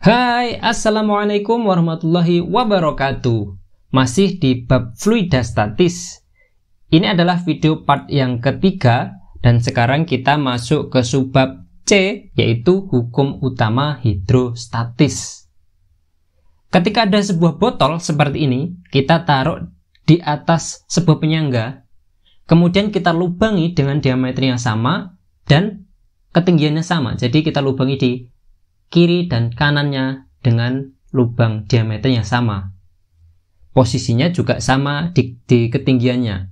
Hai, Assalamualaikum warahmatullahi wabarakatuh. Masih di bab fluida statis. Ini adalah video part yang ketiga, dan sekarang kita masuk ke subbab C, yaitu hukum utama hidrostatis. Ketika ada sebuah botol seperti ini, kita taruh di atas sebuah penyangga, kemudian kita lubangi dengan diameter yang sama dan ketinggiannya sama. Jadi kita lubangi di kiri dan kanannya dengan lubang diameter yang sama. Posisinya juga sama di ketinggiannya.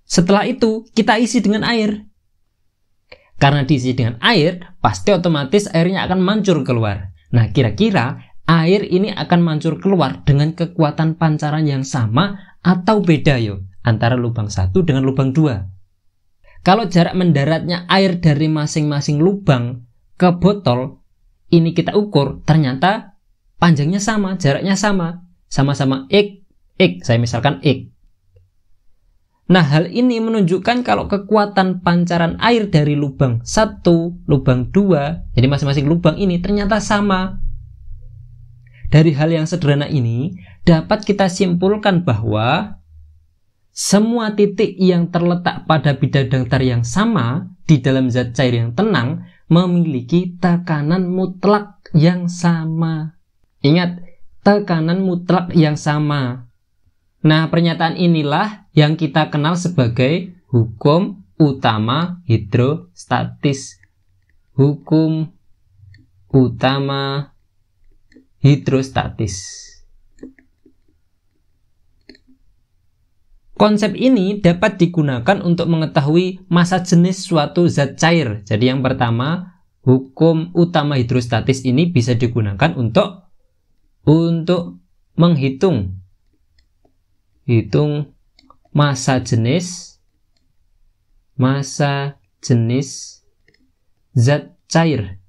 Setelah itu kita isi dengan air. Karena diisi dengan air, pasti otomatis airnya akan mancur keluar. Nah, kira-kira air ini akan mancur keluar dengan kekuatan pancaran yang sama atau beda yo antara lubang 1 dengan lubang 2. Kalau jarak mendaratnya air dari masing-masing lubang ke botol ini kita ukur, ternyata panjangnya sama, jaraknya sama, sama-sama X, saya misalkan X. Nah, hal ini menunjukkan kalau kekuatan pancaran air dari lubang 1, lubang 2, jadi masing-masing lubang ini ternyata sama. Dari hal yang sederhana ini, dapat kita simpulkan bahwa semua titik yang terletak pada bidang datar yang sama di dalam zat cair yang tenang memiliki tekanan mutlak yang sama. Ingat, tekanan mutlak yang sama. Nah, pernyataan inilah yang kita kenal sebagai hukum utama hidrostatis. Hukum utama hidrostatis. Konsep ini dapat digunakan untuk mengetahui massa jenis suatu zat cair. Jadi yang pertama, hukum utama hidrostatis ini bisa digunakan untuk menghitung massa jenis zat cair.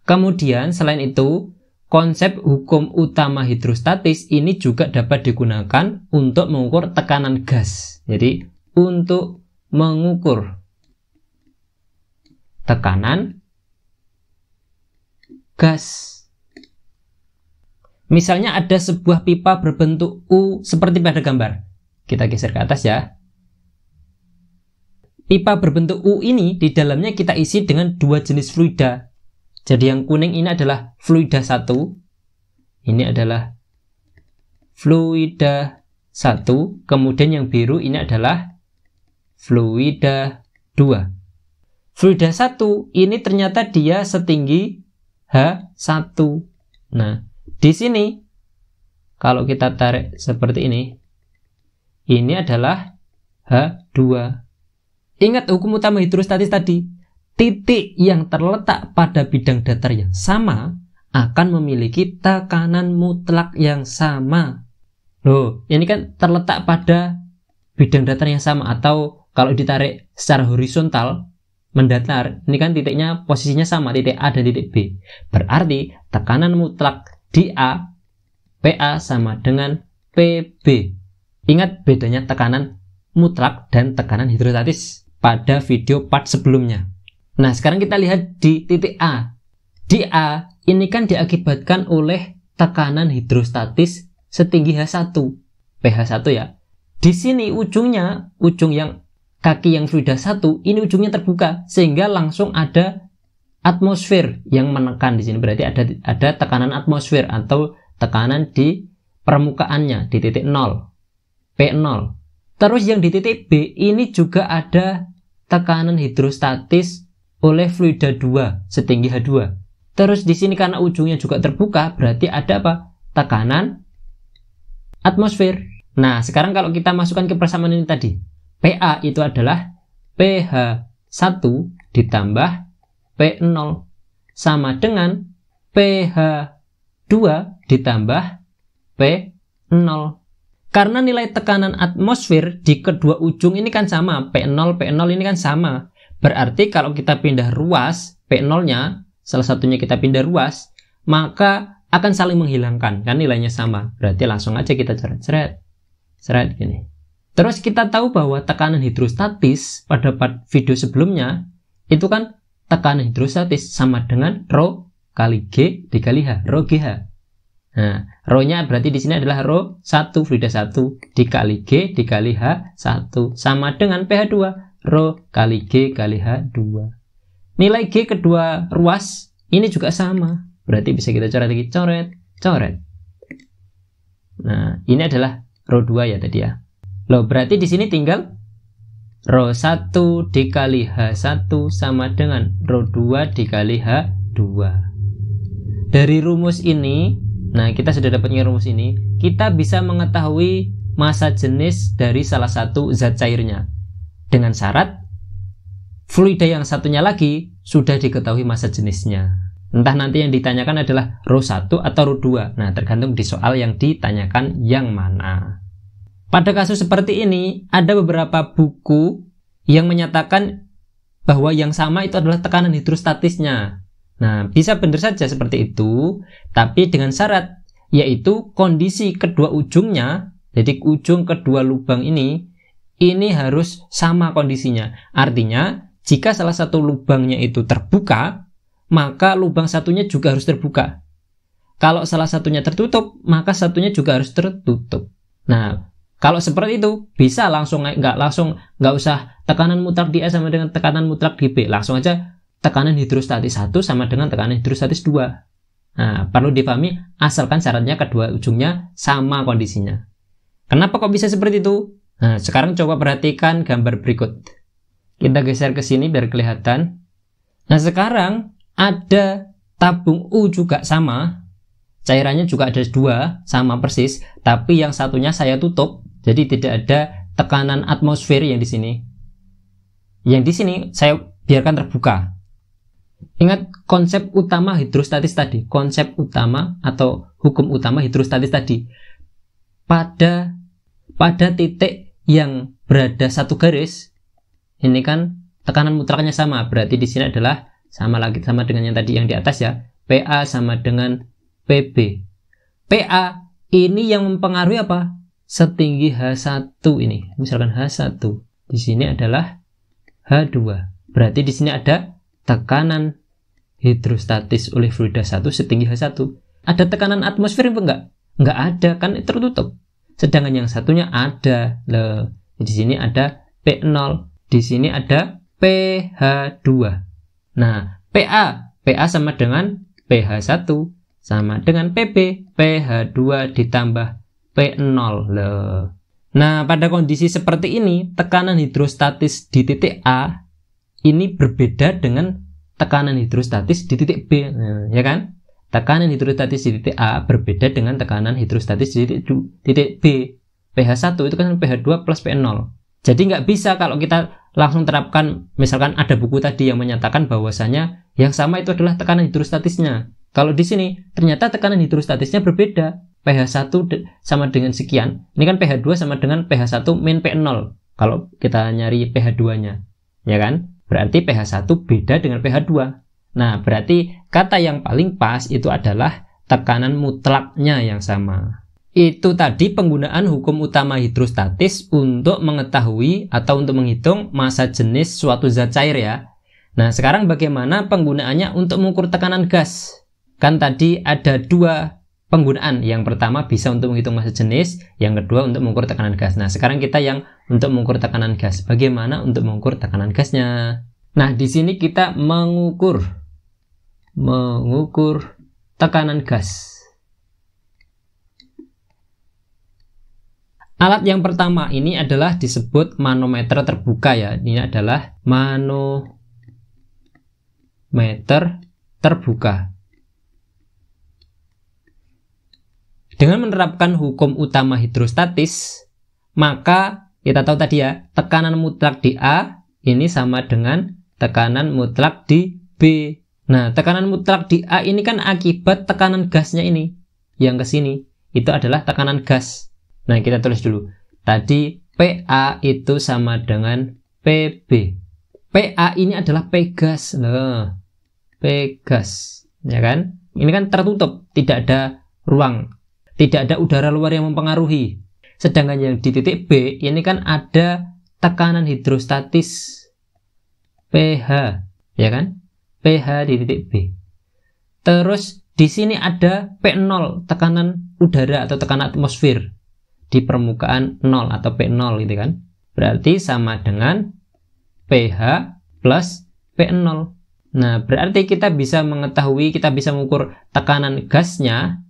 Kemudian selain itu, konsep hukum utama hidrostatis ini juga dapat digunakan untuk mengukur tekanan gas. Jadi, untuk mengukur tekanan gas. Misalnya ada sebuah pipa berbentuk U seperti pada gambar. Kita geser ke atas ya. Pipa berbentuk U ini di dalamnya kita isi dengan dua jenis fluida. Jadi yang kuning ini adalah fluida 1. Ini adalah fluida 1. Kemudian yang biru ini adalah fluida 2. Fluida 1 ini ternyata dia setinggi H1. Nah, di sini kalau kita tarik seperti ini adalah H2. Ingat hukum utama hidrostatis tadi. Titik yang terletak pada bidang datar yang sama akan memiliki tekanan mutlak yang sama. Loh, ini kan terletak pada bidang datar yang sama, atau kalau ditarik secara horizontal mendatar, ini kan titiknya posisinya sama, titik A dan titik B. Berarti tekanan mutlak di A, PA sama dengan PB. Ingat bedanya tekanan mutlak dan tekanan hidrostatis pada video part sebelumnya. Nah, sekarang kita lihat di titik A. Di A, ini kan diakibatkan oleh tekanan hidrostatis setinggi H1. pH1 ya. Di sini ujung yang kaki yang fluida 1, ini ujungnya terbuka, sehingga langsung ada atmosfer yang menekan di sini. Berarti ada tekanan atmosfer atau tekanan di permukaannya, di titik 0. P0. Terus yang di titik B, ini juga ada tekanan hidrostatis oleh fluida 2 setinggi H2. Terus di sini karena ujungnya juga terbuka, berarti ada apa? Tekanan atmosfer. Nah, sekarang kalau kita masukkan ke persamaan ini tadi, PA itu adalah pH1 ditambah P0 sama dengan pH2 ditambah P0. Karena nilai tekanan atmosfer di kedua ujung ini kan sama, P0 ini kan sama. Berarti kalau kita pindah ruas, P0-nya, salah satunya kita pindah ruas, maka akan saling menghilangkan, kan nilainya sama. Berarti langsung aja kita seret gini. Terus kita tahu bahwa tekanan hidrostatis pada video sebelumnya, itu kan tekanan hidrostatis sama dengan rho kali G dikali H, rho GH. Nah, rho-nya berarti di sini adalah rho 1, fluida 1 dikali G dikali H1 sama dengan pH 2, rho kali G kali H2. Nilai G kedua ruas ini juga sama. Berarti bisa kita coret lagi, coret. Nah, ini adalah rho 2 ya tadi ya. Loh, berarti di sini tinggal rho 1 dikali H1 sama dengan rho 2 dikali H2. Dari rumus ini, nah kita sudah dapatnya rumus ini, kita bisa mengetahui massa jenis dari salah satu zat cairnya. Dengan syarat, fluida yang satunya lagi sudah diketahui massa jenisnya. Entah nanti yang ditanyakan adalah rho 1 atau rho 2. Nah, tergantung di soal yang ditanyakan yang mana. Pada kasus seperti ini, ada beberapa buku yang menyatakan bahwa yang sama itu adalah tekanan hidrostatisnya. Nah, bisa benar saja seperti itu, tapi dengan syarat, yaitu kondisi kedua ujungnya, jadi ujung kedua lubang ini harus sama kondisinya. Artinya, jika salah satu lubangnya itu terbuka, maka lubang satunya juga harus terbuka. Kalau salah satunya tertutup, maka satunya juga harus tertutup. Nah, kalau seperti itu, bisa nggak usah tekanan mutlak di A sama dengan tekanan mutlak di B. Langsung aja tekanan hidrostatis 1 sama dengan tekanan hidrostatis 2. Nah, perlu dipahami asalkan syaratnya kedua ujungnya sama kondisinya. Kenapa kok bisa seperti itu? Nah, sekarang coba perhatikan gambar berikut. Kita geser ke sini biar kelihatan. Nah, sekarang ada tabung U juga sama. Cairannya juga ada 2, sama persis, tapi yang satunya saya tutup. Jadi tidak ada tekanan atmosfer yang di sini. Yang di sini saya biarkan terbuka. Ingat konsep utama hidrostatis tadi, konsep utama atau hukum utama hidrostatis tadi. Pada titik yang berada satu garis, ini kan tekanan mutlaknya sama, berarti di sini adalah sama dengan yang tadi yang di atas ya. PA sama dengan PB. PA ini yang mempengaruhi apa? Setinggi H1 ini. Misalkan H1 di sini adalah H2. Berarti di sini ada tekanan hidrostatis oleh fluida 1 setinggi H1. Ada tekanan atmosfer enggak? Enggak ada, kan tertutup. Sedangkan yang satunya ada. Loh, di sini ada P0, di sini ada pH2. Nah, PA sama dengan pH1 sama dengan PB, pH2 ditambah P0 loh. Nah, pada kondisi seperti ini, tekanan hidrostatis di titik A ini berbeda dengan tekanan hidrostatis di titik B, ya kan? Tekanan hidrostatis di titik A berbeda dengan tekanan hidrostatis di titik B. pH1 itu kan pH2 plus P0. Jadi nggak bisa kalau kita langsung terapkan, misalkan ada buku tadi yang menyatakan bahwasanya yang sama itu adalah tekanan hidrostatisnya. Kalau di sini ternyata tekanan hidrostatisnya berbeda. pH1 sama dengan sekian. Ini kan pH2 sama dengan pH1 min P0. Kalau kita nyari pH2-nya, ya kan? Berarti pH1 beda dengan pH2. Nah, berarti kata yang paling pas itu adalah tekanan mutlaknya yang sama. Itu tadi penggunaan hukum utama hidrostatis untuk mengetahui atau untuk menghitung massa jenis suatu zat cair ya. Nah, sekarang bagaimana penggunaannya untuk mengukur tekanan gas? Kan tadi ada 2 penggunaan. Yang pertama bisa untuk menghitung massa jenis, yang kedua untuk mengukur tekanan gas. Nah, sekarang kita yang untuk mengukur tekanan gas. Bagaimana untuk mengukur tekanan gasnya? Nah, di sini kita mengukur tekanan gas. Alat yang pertama ini adalah disebut manometer terbuka ya. Ini adalah manometer terbuka. Dengan menerapkan hukum utama hidrostatis, maka kita tahu tadi ya, tekanan mutlak di A ini sama dengan tekanan mutlak di B. Nah, tekanan mutlak di A ini kan akibat tekanan gasnya ini. Yang ke sini, itu adalah tekanan gas. Nah, kita tulis dulu. Tadi PA itu sama dengan PB. PA ini adalah P gas. Loh, P gas. Ya kan? Ini kan tertutup, tidak ada ruang. Tidak ada udara luar yang mempengaruhi. Sedangkan yang di titik B ini kan ada tekanan hidrostatis pH, ya kan? pH di titik B. Terus di sini ada P0, tekanan udara atau tekanan atmosfer di permukaan 0 atau P0 gitu kan. Berarti sama dengan pH plus P0. Nah, berarti kita bisa mengetahui, kita bisa mengukur tekanan gasnya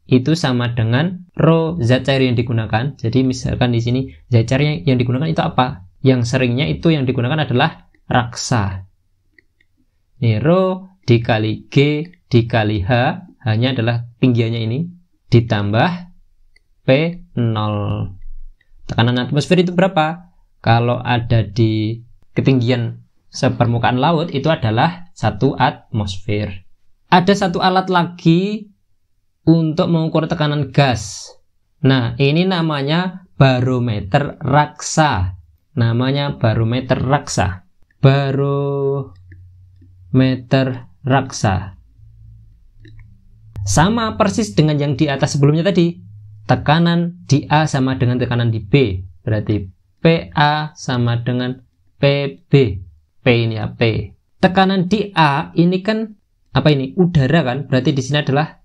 itu sama dengan rho zat cair yang digunakan. Jadi misalkan di sini zat cair yang digunakan itu apa? Yang seringnya itu yang digunakan adalah raksa. Ini rho dikali G dikali H, hanya adalah tinggiannya ini, ditambah P0. Tekanan atmosfer itu berapa? Kalau ada di ketinggian sepermukaan laut itu adalah 1 atmosfer. Ada satu alat lagi untuk mengukur tekanan gas. Nah, ini namanya barometer raksa. Namanya barometer raksa. Barometer raksa. Sama persis dengan yang di atas sebelumnya tadi. Tekanan di A sama dengan tekanan di B. Berarti PA sama dengan PB. P ini ya, P. Tekanan di A ini kan apa ini? Udara kan? Berarti di sini adalah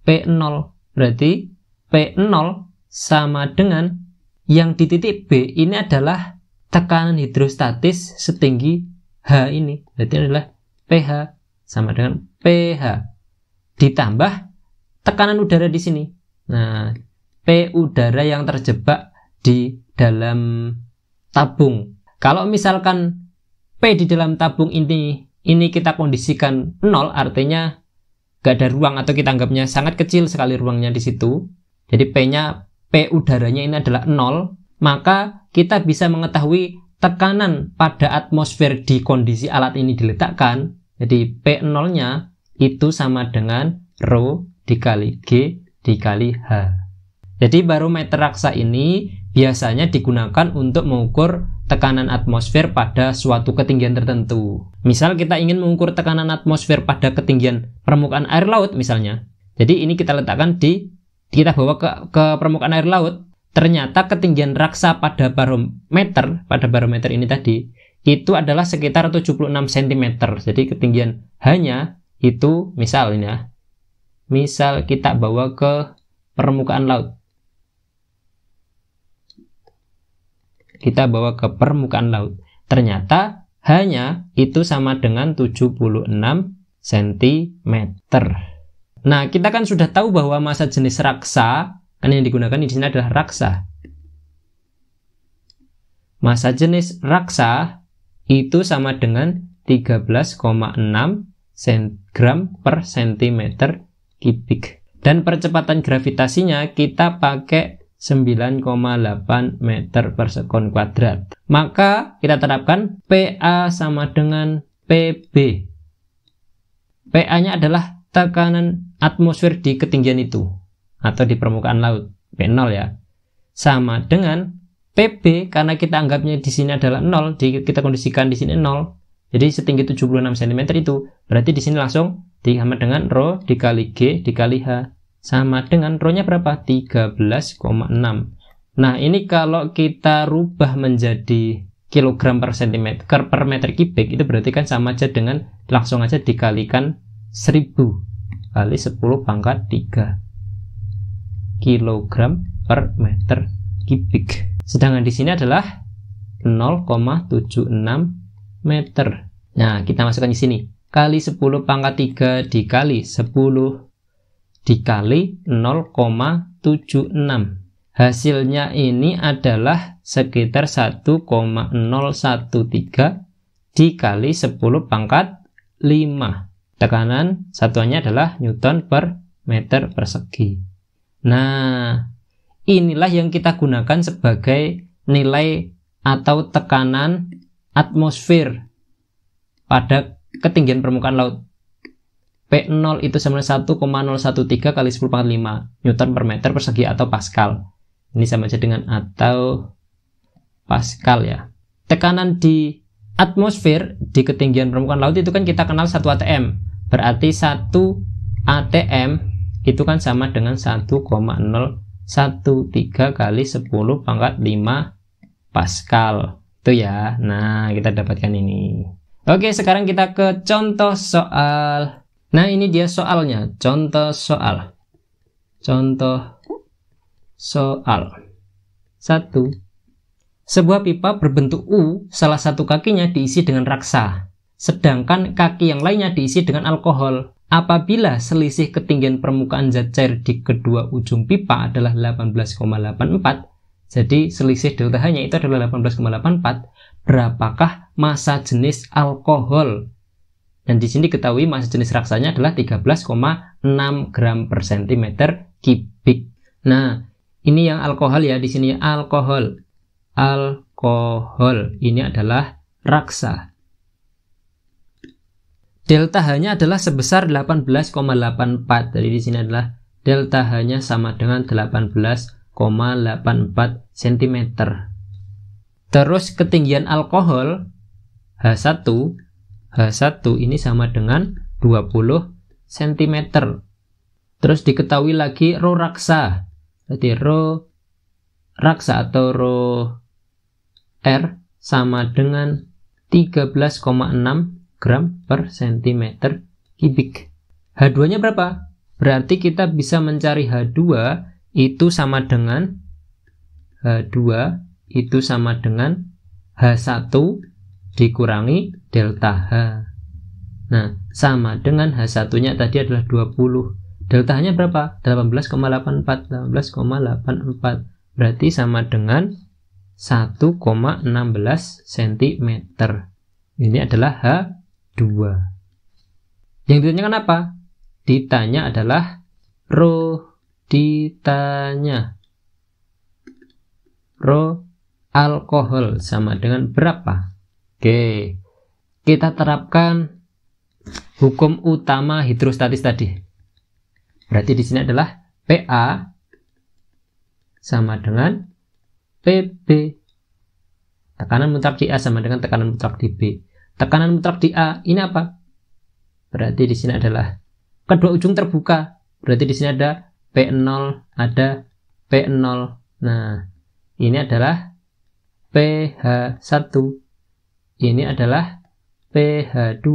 P0. Berarti P0 sama dengan yang di titik B ini adalah tekanan hidrostatis setinggi H ini. Berarti adalah pH sama dengan pH ditambah tekanan udara di sini. Nah, P udara yang terjebak di dalam tabung. Kalau misalkan P di dalam tabung ini kita kondisikan 0, artinya gak ada ruang atau kita anggapnya sangat kecil sekali ruangnya di situ. Jadi P udaranya ini adalah 0, maka kita bisa mengetahui tekanan pada atmosfer di kondisi alat ini diletakkan. Jadi P0-nya itu sama dengan rho dikali G dikali H. Jadi barometer raksa ini biasanya digunakan untuk mengukur tekanan atmosfer pada suatu ketinggian tertentu. Misal kita ingin mengukur tekanan atmosfer pada ketinggian permukaan air laut misalnya. Jadi ini kita letakkan kita bawa ke permukaan air laut. Ternyata ketinggian raksa pada barometer ini tadi itu adalah sekitar 76 cm. Jadi ketinggian hanya itu misalnya. Misal kita bawa ke permukaan laut. Kita bawa ke permukaan laut. Ternyata hanya itu sama dengan 76 cm. Nah, kita kan sudah tahu bahwa massa jenis raksa, kan yang digunakan di sini adalah raksa. Massa jenis raksa itu sama dengan 13,6 gram per centimeter kubik. Dan percepatan gravitasinya kita pakai 9,8 meter per sekon kuadrat. Maka kita terapkan PA sama dengan PB. PA-nya adalah tekanan atmosfer di ketinggian itu atau di permukaan laut, P0 ya. Sama dengan PB, karena kita anggapnya di sini adalah 0, kita kondisikan di sini 0. Jadi setinggi 76 cm itu berarti di sini langsung sama dengan rho dikali G dikali H. Sama dengan rho-nya berapa? 13,6. Nah, ini kalau kita rubah menjadi kilogram per centimeter per meter kubik, itu berarti kan sama aja dengan langsung aja dikalikan 1000 kali 10 pangkat 3 kilogram per meter kubik. Sedangkan di sini adalah 0,76 meter. Nah, kita masukkan di sini. Kali 10 pangkat 3 dikali 10 dikali 0,76. Hasilnya ini adalah sekitar 1,013 dikali 10 pangkat 5. Tekanan satuannya adalah Newton per meter persegi. Nah, inilah yang kita gunakan sebagai nilai atau tekanan atmosfer pada ketinggian permukaan laut. P0 itu sama dengan 1,013 kali 10 pangkat 5 Newton per meter persegi atau Pascal. Ini sama saja dengan atau Pascal ya. Tekanan di atmosfer di ketinggian permukaan laut itu kan kita kenal 1 atm. Berarti 1 atm itu kan sama dengan 1,013 kali 10 pangkat 5 Pascal. Itu ya. Nah, kita dapatkan ini. Oke, sekarang kita ke contoh soal Nah, ini dia soalnya, contoh soal. Contoh soal 1. Sebuah pipa berbentuk U, salah satu kakinya diisi dengan raksa, sedangkan kaki yang lainnya diisi dengan alkohol. Apabila selisih ketinggian permukaan zat cair di kedua ujung pipa adalah 18,84, jadi selisih delta H-nya itu adalah 18,84, berapakah massa jenis alkohol? Dan di sini ketahui massa jenis raksanya adalah 13,6 gram per centimeter kubik. Nah, ini yang alkohol ya, di sini alkohol. Alkohol ini adalah raksa. Delta H-nya adalah sebesar 18,84. Jadi di sini adalah delta H-nya sama dengan 18,84 cm. Terus ketinggian alkohol H1 ini sama dengan 20 cm. Terus diketahui lagi rho raksa. Jadi rho raksa atau rho R sama dengan 13,6 gram per centimeter kubik. H2-nya berapa? Berarti kita bisa mencari H2 itu sama dengan H1 dikurangi delta H. Nah, sama dengan H1-nya tadi adalah 20. Delta H-nya berapa? 18,84. Berarti sama dengan 1,16 cm. Ini adalah H2. Yang ditanyakan apa? Ditanya adalah rho alkohol sama dengan berapa? Oke, kita terapkan hukum utama hidrostatis tadi. Berarti di sini adalah PA sama dengan PB. Tekanan mutlak di A sama dengan tekanan mutlak di B. Tekanan mutlak di A ini apa? Berarti di sini adalah kedua ujung terbuka. Berarti di sini ada P0, ada P0. Nah, ini adalah pH1. Ini adalah pH2.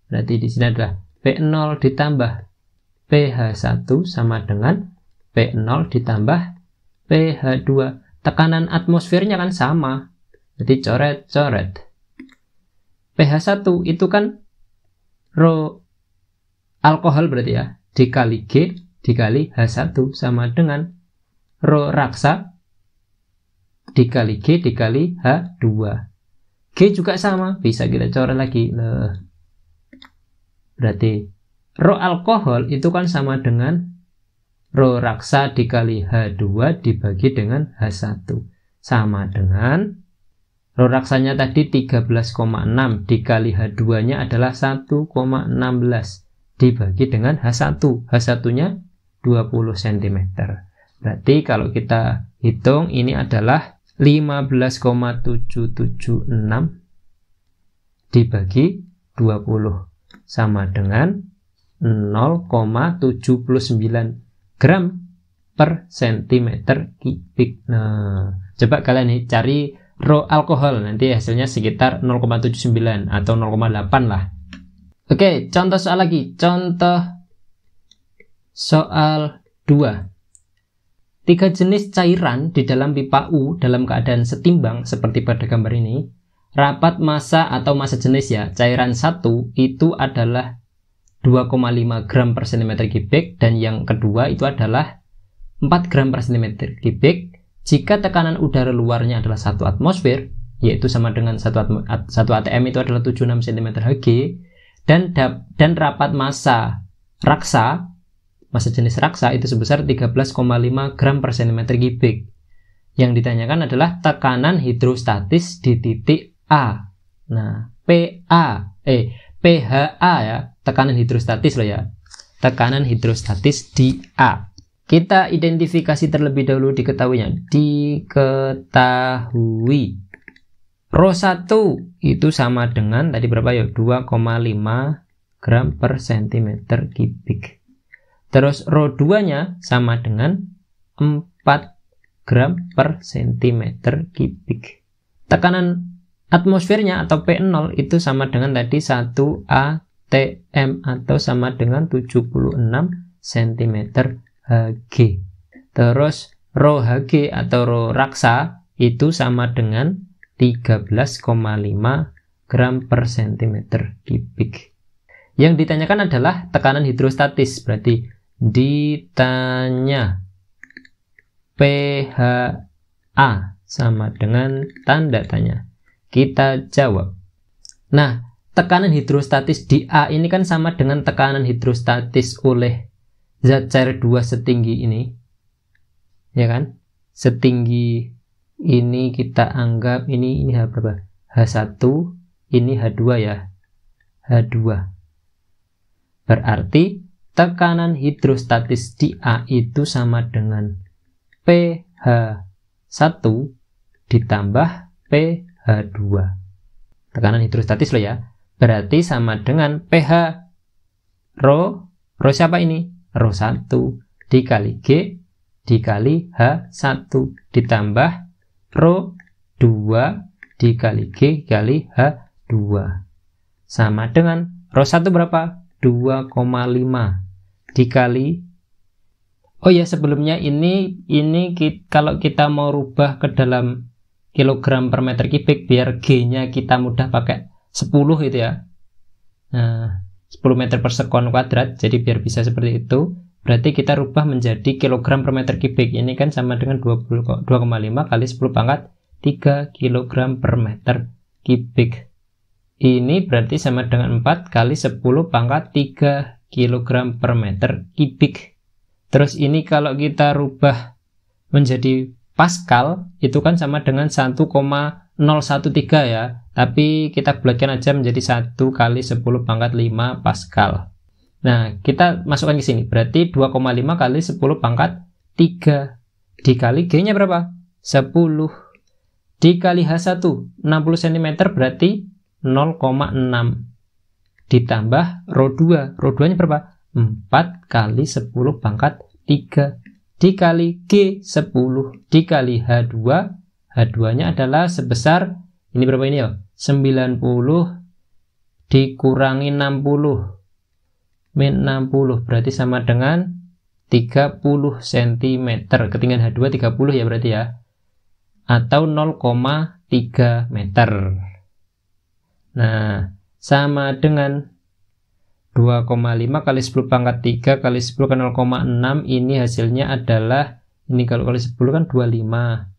Berarti di sini adalah P0 ditambah pH1 sama dengan P0 ditambah pH2. Tekanan atmosfernya kan sama. Jadi coret-coret. pH1 itu kan rho alkohol berarti ya, dikali G dikali H1 sama dengan rho raksa dikali G dikali H2. G juga sama, bisa kita coret lagi. Berarti rho alkohol itu kan sama dengan rho raksa dikali H2 dibagi dengan H1. Sama dengan rho raksanya tadi 13,6 dikali H2-nya adalah 1,16 dibagi dengan H1. H1-nya 20 cm. Berarti kalau kita hitung ini adalah 15,776 dibagi 20 sama dengan 0,79 gram per centimeter kubik. Nah, coba kalian cari rho alkohol, nanti hasilnya sekitar 0,79 atau 0,8 lah. Oke, contoh soal lagi. Contoh soal 2. 3 jenis cairan di dalam pipa U dalam keadaan setimbang seperti pada gambar ini. Rapat massa atau massa jenis ya, cairan 1 itu adalah 2,5 gram per cm kubik dan yang kedua itu adalah 4 gram per cm kubik. Jika tekanan udara luarnya adalah 1 atmosfer, yaitu sama dengan 1 atm itu adalah 76 cm Hg, dan rapat massa raksa, massa jenis raksa itu sebesar 13,5 gram per cm kubik. Yang ditanyakan adalah tekanan hidrostatis di titik A. Nah, PHA ya, tekanan hidrostatis loh ya. Tekanan hidrostatis di A. Kita identifikasi terlebih dahulu diketahuinya. Diketahui rho 1 itu sama dengan tadi berapa ya? 2,5 gram per centimeter kubik. Terus rho 2-nya sama dengan 4 gram per centimeter kubik. Tekanan atmosfernya atau P0 itu sama dengan tadi 1 AT cm atau sama dengan 76 cm Hg. Terus rho Hg atau rho raksa itu sama dengan 13,5 gram per centimeter kubik. Yang ditanyakan adalah tekanan hidrostatis, berarti ditanya pHa sama dengan tanda tanya. Kita jawab. Nah, tekanan hidrostatis di A ini kan sama dengan tekanan hidrostatis oleh zat cair 2 setinggi ini. Ya kan? Setinggi ini kita anggap ini H berapa? H1, ini H2 ya. H2. Berarti tekanan hidrostatis di A itu sama dengan pH1 ditambah pH2. Tekanan hidrostatis loh ya. Berarti sama dengan pH rho siapa ini? Rho 1 dikali G dikali H1 ditambah rho 2 dikali G dikali H2. Sama dengan rho 1 berapa? 2,5 dikali. Oh ya, sebelumnya ini kalau kita mau rubah ke dalam kilogram per meter kubik biar G-nya kita mudah pakai 10 itu ya. Nah, 10 meter per sekon kuadrat, jadi biar bisa seperti itu, berarti kita rubah menjadi kilogram per meter kubik. Ini kan sama dengan 2,5 kali 10 pangkat 3 kilogram per meter kubik. Ini berarti sama dengan 4 kali 10 pangkat 3 kilogram per meter kubik. Terus ini kalau kita rubah menjadi Pascal, itu kan sama dengan 1,013 ya. Tapi kita bulatkan aja menjadi 1 kali 10 pangkat 5 Pascal. Nah, kita masukkan ke sini. Berarti 2,5 kali 10 pangkat 3. Dikali G-nya berapa? 10. Dikali H1, 60 cm berarti 0,6. Ditambah rho 2. Rho 2-nya berapa? 4 kali 10 pangkat 3. Dikali G 10 dikali H2. H2-nya adalah sebesar, ini berapa ini ya? 90 dikurangi 60 min 60 berarti sama dengan 30 cm. Ketinggian H2 30 ya berarti ya. Atau 0,3 meter. Nah, sama dengan 2,5 kali 10 pangkat 3 kali 10 ke 0,6. Ini hasilnya adalah, ini kalau kali 10 kan 25.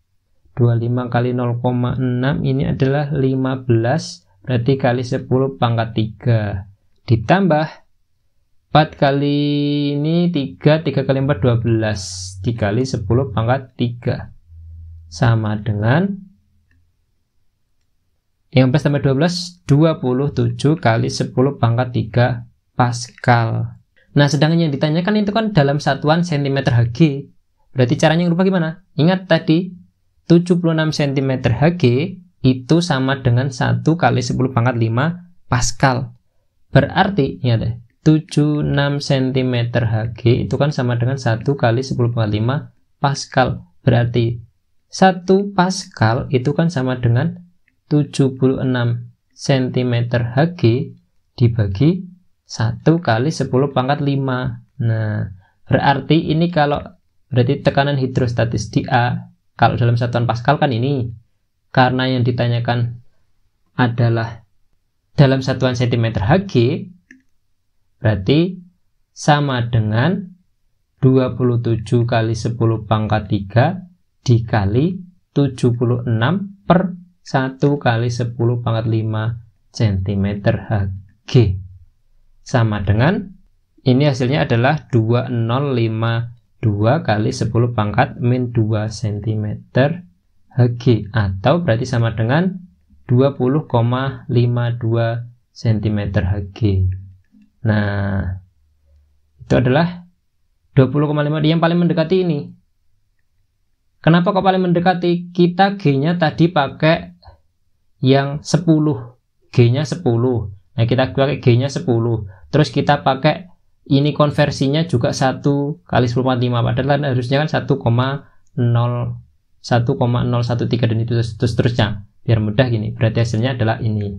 25 kali 0,6 ini adalah 15. Berarti kali 10 pangkat 3. Ditambah 4 kali ini 3 kali 4 12. Dikali 10 pangkat 3. Sama dengan 15 tambah 12 27 kali 10 pangkat 3 Pascal. Nah, sedangkan yang ditanyakan itu kan dalam satuan cm Hg. Berarti caranya ngerubah gimana? Ingat tadi 76 cm Hg itu sama dengan 1 kali 10 pangkat 5 Pascal. Berarti ingat deh, 76 cm Hg itu kan sama dengan 1 kali 10 pangkat 5 Pascal. Berarti 1 Pascal itu kan sama dengan 76 cm Hg dibagi 1 kali 10 pangkat 5. Nah, berarti ini berarti tekanan hidrostatis di A, kalau dalam satuan Pascal kan ini. Karena yang ditanyakan adalah dalam satuan cm Hg, berarti sama dengan 27 kali 10 pangkat 3 dikali 76 per 1 kali 10 pangkat 5 cm Hg. Sama dengan, ini hasilnya adalah 2052 kali 10 pangkat min 2 cm Hg. Atau berarti sama dengan 20,52 cm Hg. Nah, itu adalah 20,5 yang paling mendekati ini. Kenapa kok paling mendekati? Kita G-nya tadi pakai yang 10. G-nya 10. Nah, kita pakai G-nya 10. Terus kita pakai ini konversinya juga 1 kali 10 pangkat 5. Padahal harusnya kan 1,013 dan itu seterusnya. Biar mudah gini. Berarti hasilnya adalah ini.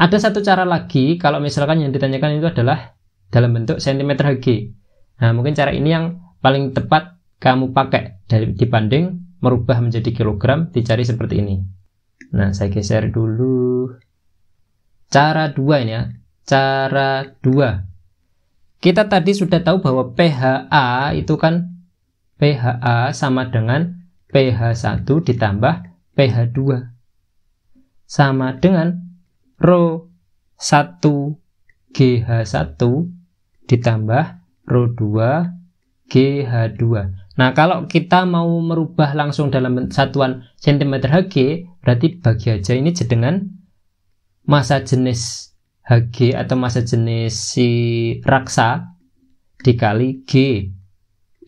Ada satu cara lagi kalau misalkan yang ditanyakan itu adalah dalam bentuk cm Hg. Nah, mungkin cara ini yang paling tepat kamu pakai dibanding merubah menjadi kilogram, dicari seperti ini. Nah, saya geser dulu. Cara 2 ini ya. Cara 2. Kita tadi sudah tahu bahwa pHa itu kan pHa sama dengan pH1 ditambah pH2 sama dengan Rho 1 GH1 ditambah Rho 2 GH2. Nah, kalau kita mau merubah langsung dalam satuan cm Hg, berarti bagi aja ini dengan massa jenis Hg atau massa jenis si raksa dikali G.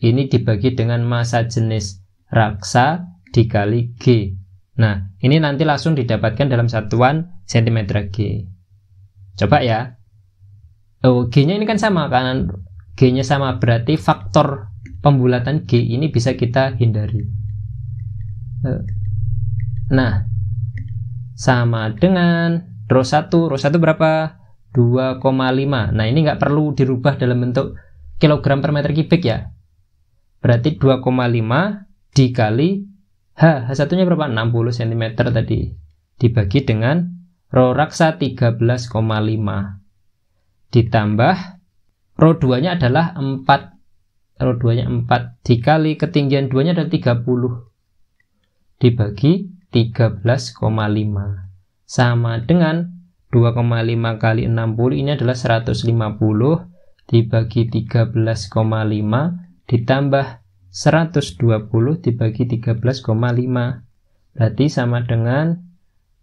Ini dibagi dengan massa jenis raksa dikali G. Nah, ini nanti langsung didapatkan dalam satuan cm Hg. Coba ya. Oh, G-nya ini kan sama kan? G-nya sama, berarti faktor pembulatan G ini bisa kita hindari. Nah, sama dengan Rho 1. Rho 1 berapa? 2,5. Nah, ini nggak perlu dirubah dalam bentuk kilogram per meter kubik ya. Berarti 2,5 dikali H1-nya berapa? 60 cm tadi. Dibagi dengan Rho raksa 13,5. Ditambah Rho 2-nya adalah 4. Rho 2-nya 4 dikali ketinggian 2-nya adalah 30. Dibagi 13,5. Sama dengan 2,5 kali 60 ini adalah 150 dibagi 13,5 ditambah 120 dibagi 13,5. Berarti sama dengan,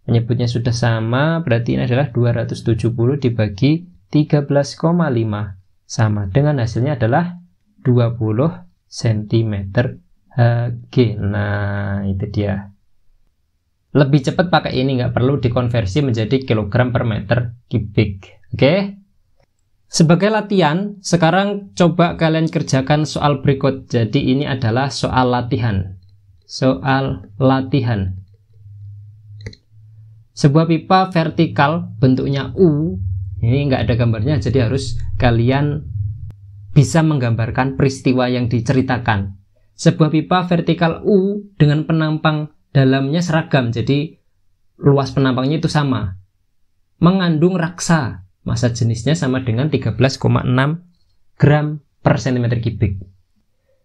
menyebutnya sudah sama, berarti ini adalah 270 dibagi 13,5. Sama dengan hasilnya adalah 20 cm Hg. Nah, itu dia. Lebih cepat pakai ini, nggak perlu dikonversi menjadi kilogram per meter kubik. Oke? Sebagai latihan, sekarang coba kalian kerjakan soal berikut. Jadi ini adalah soal latihan. Soal latihan. Sebuah pipa vertikal bentuknya U. Ini nggak ada gambarnya, jadi harus kalian bisa menggambarkan peristiwa yang diceritakan. Sebuah pipa vertikal U dengan penampang dalamnya seragam, jadi luas penampangnya itu sama. Mengandung raksa. Massa jenisnya sama dengan 13,6 gram per cm kubik.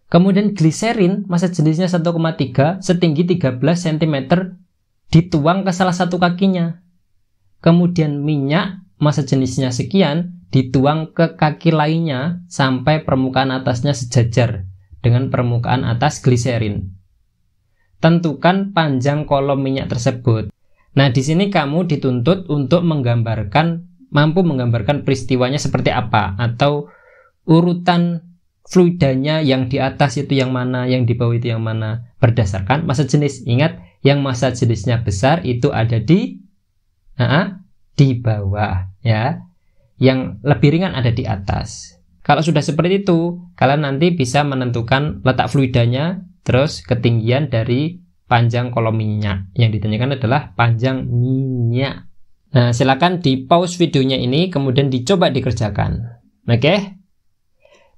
Kemudian gliserin, massa jenisnya 1,3, setinggi 13 cm, dituang ke salah satu kakinya. Kemudian minyak, massa jenisnya sekian, dituang ke kaki lainnya sampai permukaan atasnya sejajar dengan permukaan atas gliserin. Tentukan panjang kolom minyak tersebut. Nah, di sini kamu dituntut untuk mampu menggambarkan peristiwanya seperti apa, atau urutan fluidanya yang di atas itu yang mana, yang di bawah itu yang mana, berdasarkan massa jenis. Ingat, yang massa jenisnya besar itu ada di bawah ya. Yang lebih ringan ada di atas. Kalau sudah seperti itu, kalian nanti bisa menentukan letak fluidanya, terus ketinggian dari panjang kolom minyak. Yang ditanyakan adalah panjang minyak. Nah, silakan di pause videonya ini, kemudian dicoba dikerjakan. Oke?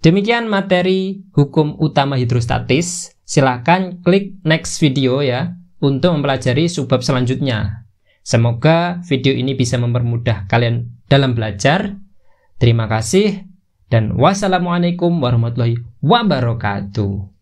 Demikian materi hukum utama hidrostatis. Silakan klik next video ya, untuk mempelajari subbab selanjutnya. Semoga video ini bisa mempermudah kalian dalam belajar. Terima kasih, dan wassalamualaikum warahmatullahi wabarakatuh.